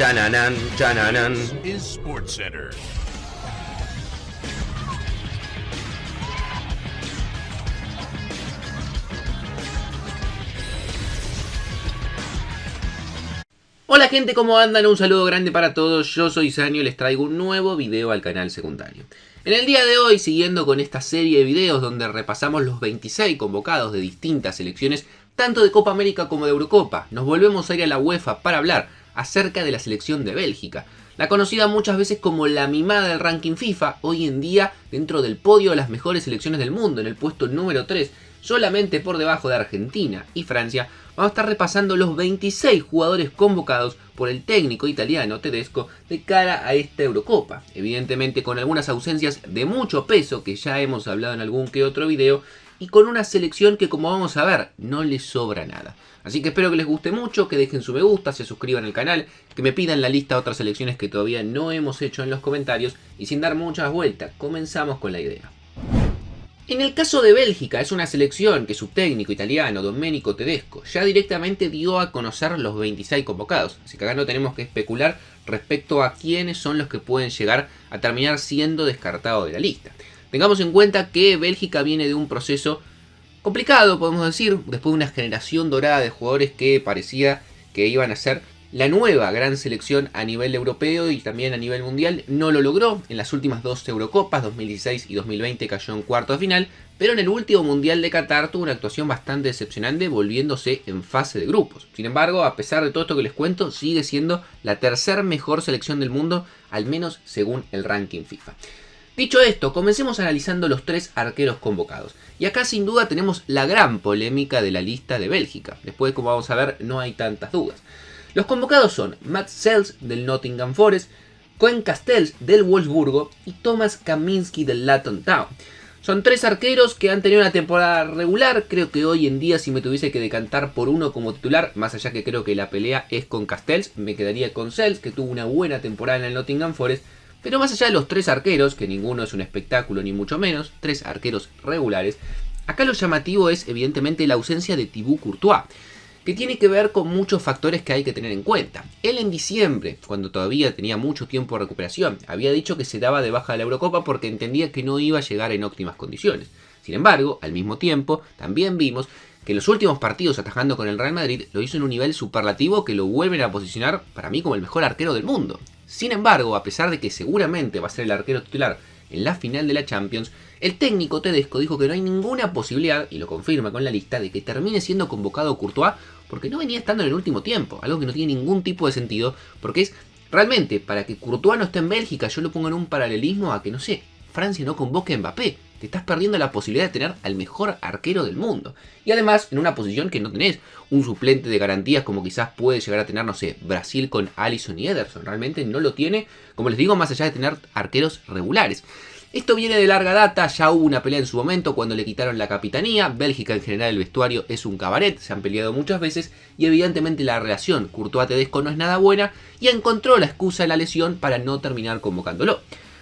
Chananan, chananan. Is SportsCenter. Hola gente, ¿cómo andan? Un saludo grande para todos, yo soy Sanio y les traigo un nuevo video al canal secundario. En el día de hoy, siguiendo con esta serie de videos donde repasamos los 26 convocados de distintas selecciones, tanto de Copa América como de Eurocopa, nos volvemos a ir a la UEFA para hablar acerca de la selección de Bélgica, la conocida muchas veces como la mimada del ranking FIFA, hoy en día dentro del podio de las mejores selecciones del mundo, en el puesto número 3, solamente por debajo de Argentina y Francia. Vamos a estar repasando los 26 jugadores convocados por el técnico italiano Tedesco de cara a esta Eurocopa. Evidentemente con algunas ausencias de mucho peso que ya hemos hablado en algún que otro video y con una selección que, como vamos a ver, no les sobra nada. Así que espero que les guste mucho, que dejen su me gusta, se suscriban al canal, que me pidan la lista de otras selecciones que todavía no hemos hecho en los comentarios y sin dar muchas vueltas, comenzamos con la idea. En el caso de Bélgica, es una selección que su técnico italiano, Domenico Tedesco, ya directamente dio a conocer los 26 convocados. Así que acá no tenemos que especular respecto a quiénes son los que pueden llegar a terminar siendo descartados de la lista. Tengamos en cuenta que Bélgica viene de un proceso complicado, podemos decir, después de una generación dorada de jugadores que parecía que iban a ser la nueva gran selección a nivel europeo y también a nivel mundial. No lo logró. En las últimas dos Eurocopas, 2016 y 2020, cayó en cuartos de final, pero en el último Mundial de Qatar tuvo una actuación bastante decepcionante, volviéndose en fase de grupos. Sin embargo, a pesar de todo esto que les cuento, sigue siendo la tercer mejor selección del mundo, al menos según el ranking FIFA. Dicho esto, comencemos analizando los tres arqueros convocados. Y acá sin duda tenemos la gran polémica de la lista de Bélgica. Después, como vamos a ver, no hay tantas dudas. Los convocados son Mats Sels del Nottingham Forest, Koen Castells del Wolfsburgo y Thomas Kaminski del Luton Town. Son tres arqueros que han tenido una temporada regular. Creo que hoy en día, si me tuviese que decantar por uno como titular, más allá que creo que la pelea es con Castells, me quedaría con Sels, que tuvo una buena temporada en el Nottingham Forest. Pero más allá de los tres arqueros, que ninguno es un espectáculo ni mucho menos, tres arqueros regulares, acá lo llamativo es evidentemente la ausencia de Thibaut Courtois, que tiene que ver con muchos factores que hay que tener en cuenta. Él en diciembre, cuando todavía tenía mucho tiempo de recuperación, había dicho que se daba de baja de la Eurocopa porque entendía que no iba a llegar en óptimas condiciones. Sin embargo, al mismo tiempo, también vimos que en los últimos partidos atajando con el Real Madrid lo hizo en un nivel superlativo que lo vuelven a posicionar para mí como el mejor arquero del mundo. Sin embargo, a pesar de que seguramente va a ser el arquero titular en la final de la Champions, el técnico Tedesco dijo que no hay ninguna posibilidad, y lo confirma con la lista, de que termine siendo convocado Courtois porque no venía estando en el último tiempo, algo que no tiene ningún tipo de sentido, porque es realmente para que Courtois no esté en Bélgica. Yo lo pongo en un paralelismo a que, no sé, Francia no convoque a Mbappé. Te estás perdiendo la posibilidad de tener al mejor arquero del mundo. Y además en una posición que no tenés un suplente de garantías como quizás puede llegar a tener, no sé, Brasil con Alisson y Ederson. Realmente no lo tiene, como les digo, más allá de tener arqueros regulares. Esto viene de larga data, ya hubo una pelea en su momento cuando le quitaron la capitanía. Bélgica en general el vestuario es un cabaret, se han peleado muchas veces y evidentemente la relación Courtois-Tedesco no es nada buena y encontró la excusa de la lesión para no terminar convocándolo.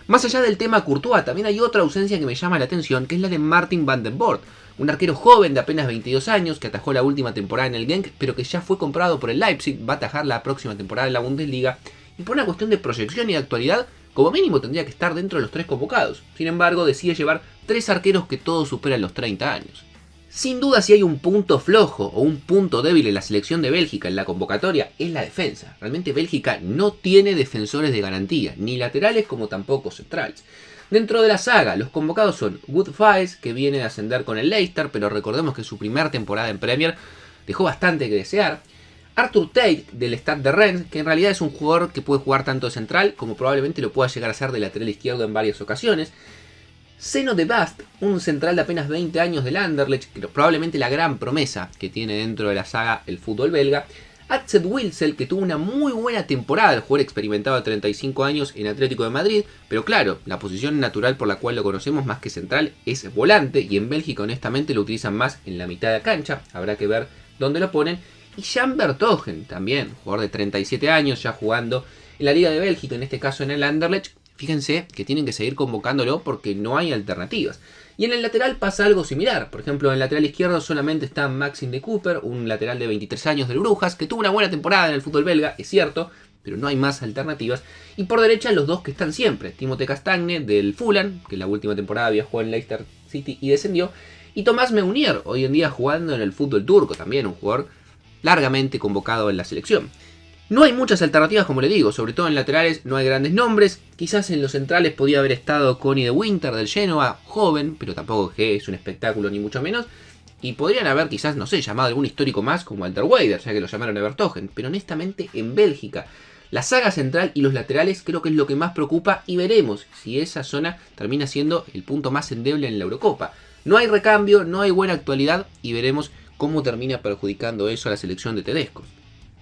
Más allá del tema Courtois, también hay otra ausencia que me llama la atención, que es la de Martin van den Boer, un arquero joven de apenas 22 años que atajó la última temporada en el Genk, pero que ya fue comprado por el Leipzig, va a atajar la próxima temporada en la Bundesliga, y por una cuestión de proyección y de actualidad, como mínimo tendría que estar dentro de los tres convocados. Sin embargo, decide llevar tres arqueros que todos superan los 30 años. Sin duda, si hay un punto flojo o un punto débil en la selección de Bélgica en la convocatoria, es la defensa. Realmente Bélgica no tiene defensores de garantía, ni laterales como tampoco centrales. Dentro de la saga, los convocados son Wout Faes, que viene de ascender con el Leicester, pero recordemos que su primera temporada en Premier dejó bastante que desear. Arthur Tate del Stade de Rennes, que en realidad es un jugador que puede jugar tanto de central como probablemente lo pueda llegar a hacer de lateral izquierdo en varias ocasiones. Zeno de Bast, un central de apenas 20 años del Anderlecht, que probablemente la gran promesa que tiene dentro de la saga el fútbol belga. Axel Witsel, que tuvo una muy buena temporada, el jugador experimentado de 35 años en Atlético de Madrid, pero claro, la posición natural por la cual lo conocemos más que central es volante, y en Bélgica honestamente lo utilizan más en la mitad de la cancha, habrá que ver dónde lo ponen. Y Jan Vertonghen, también, jugador de 37 años, ya jugando en la Liga de Bélgica, en este caso en el Anderlecht. Fíjense que tienen que seguir convocándolo porque no hay alternativas. Y en el lateral pasa algo similar. Por ejemplo, en el lateral izquierdo solamente está Maxime de Cooper, un lateral de 23 años del Brujas, que tuvo una buena temporada en el fútbol belga, es cierto, pero no hay más alternativas. Y por derecha los dos que están siempre, Timothée Castagne del Fulham, que en la última temporada había jugado en Leicester City y descendió, y Thomas Meunier, hoy en día jugando en el fútbol turco, también un jugador largamente convocado en la selección. No hay muchas alternativas, como le digo, sobre todo en laterales no hay grandes nombres. Quizás en los centrales podía haber estado Connie de Winter del Genoa, joven, pero tampoco que es un espectáculo ni mucho menos. Y podrían haber quizás, no sé, llamado algún histórico más como Walter Weider, ya que lo llamaron Evertogen. Pero honestamente en Bélgica, la saga central y los laterales creo que es lo que más preocupa y veremos si esa zona termina siendo el punto más endeble en la Eurocopa. No hay recambio, no hay buena actualidad y veremos cómo termina perjudicando eso a la selección de Tedesco.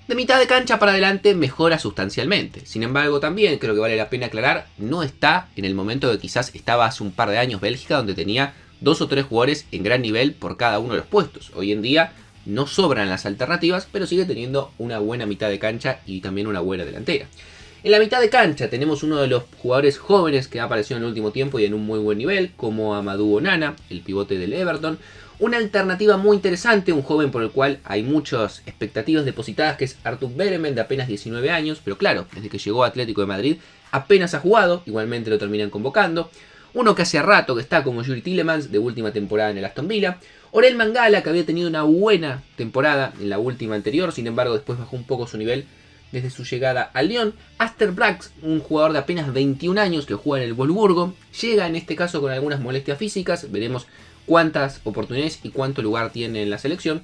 De mitad de cancha para adelante mejora sustancialmente. Sin embargo, también creo que vale la pena aclarar, no está en el momento que quizás estaba hace un par de años Bélgica, donde tenía 2 o 3 jugadores en gran nivel por cada uno de los puestos. Hoy en día no sobran las alternativas, pero sigue teniendo una buena mitad de cancha y también una buena delantera. En la mitad de cancha tenemos uno de los jugadores jóvenes que ha aparecido en el último tiempo y en un muy buen nivel, como Amadou Onana, el pivote del Everton. Una alternativa muy interesante, un joven por el cual hay muchas expectativas depositadas, que es Artur Beremen, de apenas 19 años, pero claro, desde que llegó a Atlético de Madrid apenas ha jugado, igualmente lo terminan convocando. Uno que hace rato que está como Yuri Tielemans, de última temporada en el Aston Villa. Orel Mangala, que había tenido una buena temporada en la última anterior, sin embargo después bajó un poco su nivel desde su llegada al Lyon. Aster Brax, un jugador de apenas 21 años que juega en el Wolfsburgo, llega en este caso con algunas molestias físicas, veremos cuántas oportunidades y cuánto lugar tiene en la selección.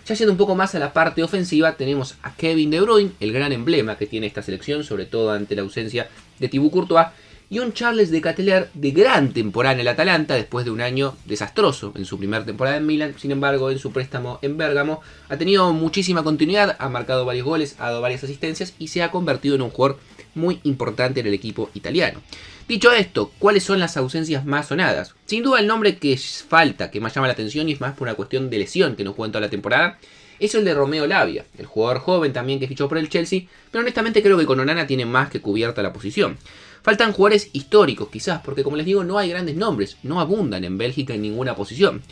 Ya yendo un poco más a la parte ofensiva, tenemos a Kevin De Bruyne, el gran emblema que tiene esta selección, sobre todo ante la ausencia de Thibaut Courtois, y un Charles de Ketelaere de gran temporada en el Atalanta después de un año desastroso en su primera temporada en Milan. Sin embargo, en su préstamo en Bérgamo ha tenido muchísima continuidad, ha marcado varios goles, ha dado varias asistencias y se ha convertido en un jugador muy importante en el equipo italiano. Dicho esto, ¿cuáles son las ausencias más sonadas? Sin duda el nombre que falta, que más llama la atención y es más por una cuestión de lesión que no juega en toda la temporada, es el de Romeo Lavia, el jugador joven también que fichó por el Chelsea, pero honestamente creo que con Onana tiene más que cubierta la posición. Faltan jugadores históricos quizás, porque como les digo no hay grandes nombres, no abundan en Bélgica en ninguna posición.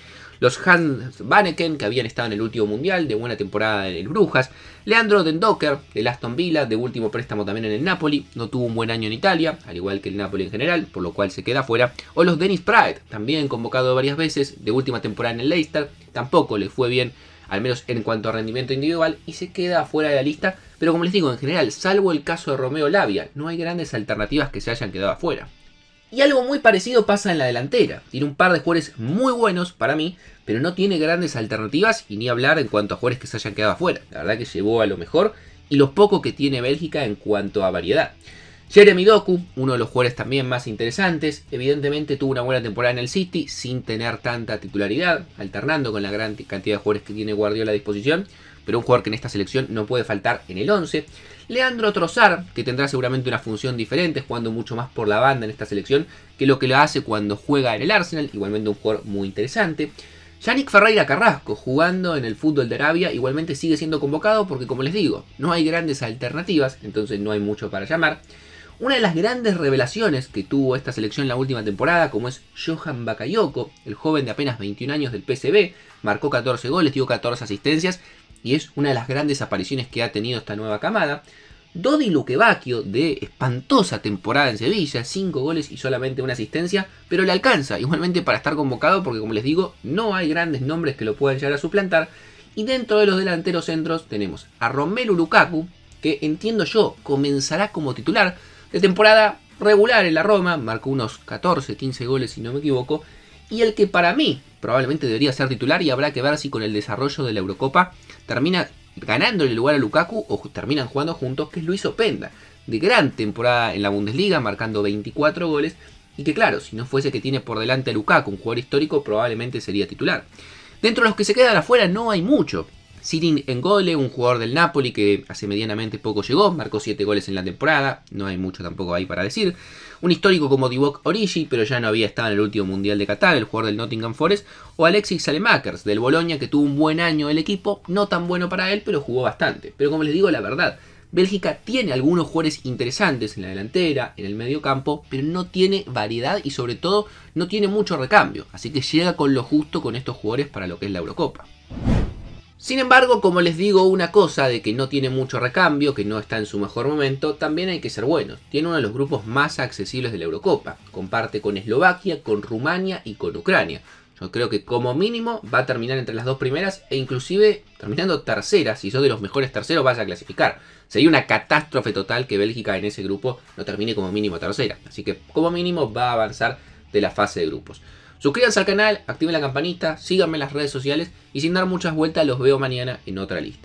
Los Hans Vanneken, que habían estado en el último mundial, de buena temporada en el Brujas. Leandro Den Docker, del Aston Villa, de último préstamo también en el Napoli. No tuvo un buen año en Italia, al igual que el Napoli en general, por lo cual se queda fuera. O los Dennis Praet, también convocado varias veces, de última temporada en el Leicester. Tampoco le fue bien, al menos en cuanto a rendimiento individual, y se queda fuera de la lista. Pero como les digo, en general, salvo el caso de Romeo Lavia, no hay grandes alternativas que se hayan quedado afuera. Y algo muy parecido pasa en la delantera. Tiene un par de jugadores muy buenos para mí, pero no tiene grandes alternativas y ni hablar en cuanto a jugadores que se hayan quedado afuera. La verdad que llevó a lo mejor y lo poco que tiene Bélgica en cuanto a variedad. Jeremy Doku, uno de los jugadores también más interesantes, evidentemente tuvo una buena temporada en el City sin tener tanta titularidad, alternando con la gran cantidad de jugadores que tiene Guardiola a disposición, pero un jugador que en esta selección no puede faltar en el 11. Leandro Trossard, que tendrá seguramente una función diferente, jugando mucho más por la banda en esta selección que lo que lo hace cuando juega en el Arsenal, igualmente un jugador muy interesante. Yannick Ferreira Carrasco, jugando en el fútbol de Arabia, igualmente sigue siendo convocado porque, como les digo, no hay grandes alternativas, entonces no hay mucho para llamar. Una de las grandes revelaciones que tuvo esta selección en la última temporada, como es Johan Bakayoko, el joven de apenas 21 años del PSV, marcó 14 goles, dio 14 asistencias, y es una de las grandes apariciones que ha tenido esta nueva camada. Dodi Lukebakio, de espantosa temporada en Sevilla, 5 goles y solamente una asistencia, pero le alcanza igualmente para estar convocado porque, como les digo, no hay grandes nombres que lo puedan llegar a suplantar. Y dentro de los delanteros centros tenemos a Romelu Lukaku, que entiendo yo comenzará como titular de temporada regular en la Roma, marcó unos 14, 15 goles si no me equivoco, y el que para mí probablemente debería ser titular y habrá que ver si con el desarrollo de la Eurocopa termina ganándole el lugar a Lukaku o terminan jugando juntos, que es Luis Openda, de gran temporada en la Bundesliga, marcando 24 goles, y que claro, si no fuese que tiene por delante a Lukaku, un jugador histórico, probablemente sería titular. Dentro de los que se quedan afuera no hay mucho. Sirin Ngole, un jugador del Napoli que hace medianamente poco llegó, marcó 7 goles en la temporada, no hay mucho tampoco ahí para decir. Un histórico como Divock Origi, pero ya no había estado en el último Mundial de Qatar, el jugador del Nottingham Forest. O Alexis Saelemaekers, del Bologna, que tuvo un buen año el equipo, no tan bueno para él, pero jugó bastante. Pero como les digo la verdad, Bélgica tiene algunos jugadores interesantes en la delantera, en el medio campo, pero no tiene variedad y sobre todo no tiene mucho recambio. Así que llega con lo justo con estos jugadores para lo que es la Eurocopa. Sin embargo, como les digo una cosa de que no tiene mucho recambio, que no está en su mejor momento, también hay que ser buenos. Tiene uno de los grupos más accesibles de la Eurocopa. Comparte con Eslovaquia, con Rumania y con Ucrania. Yo creo que como mínimo va a terminar entre las dos primeras e inclusive terminando tercera. Si sos de los mejores terceros vas a clasificar. Sería una catástrofe total que Bélgica en ese grupo no termine como mínimo tercera. Así que como mínimo va a avanzar de la fase de grupos. Suscríbanse al canal, activen la campanita, síganme en las redes sociales y sin dar muchas vueltas los veo mañana en otra lista.